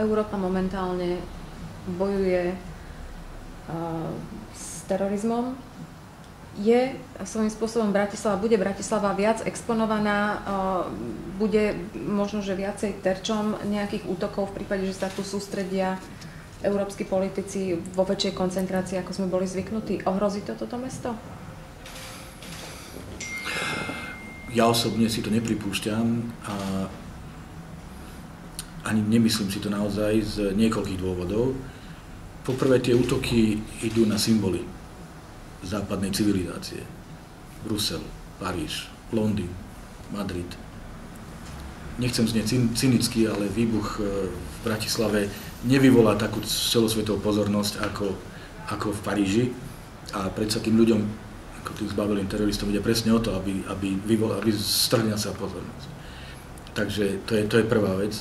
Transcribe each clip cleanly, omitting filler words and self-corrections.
Európa momentálne bojuje s terorizmom. Je svojím spôsobom bude Bratislava viac exponovaná, bude možno, že viacej terčom nejakých útokov v prípade, že sa tu sústredia európski politici vo väčšej koncentrácii, ako sme boli zvyknutí. Ohrozí to toto mesto? Ja osobne si to nepripúšťam a ani nemyslím si to naozaj z niekoľkých dôvodov. Poprvé, tie útoky idú na symboly západnej civilizácie. Brusel, Paríž, Londýn, Madrid. Nechcem znieť cynicky, ale výbuch v Bratislave nevyvolá takú celosvetovú pozornosť ako v Paríži. A predsa tým ľuďom, ako tým zbavelým teroristom, ide presne o to, aby strhli na sa pozornosť. Takže to je prvá vec.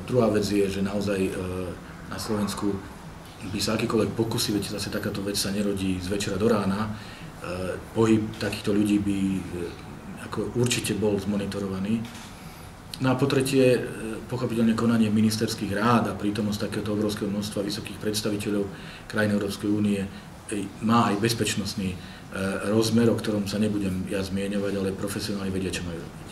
Druhá vec je, že naozaj na Slovensku by sa akýkoľvek pokusy, veď zase takáto vec sa nerodí z večera do rána, pohyb takýchto ľudí by ako určite bol zmonitorovaný. No a po tretie, pochopiteľne konanie ministerských rád a prítomnosť takéhoto obrovského množstva vysokých predstaviteľov krajín Európskej únie má aj bezpečnostný rozmer, o ktorom sa nebudem ja zmieňovať, ale profesionáli vedia, čo majú robiť.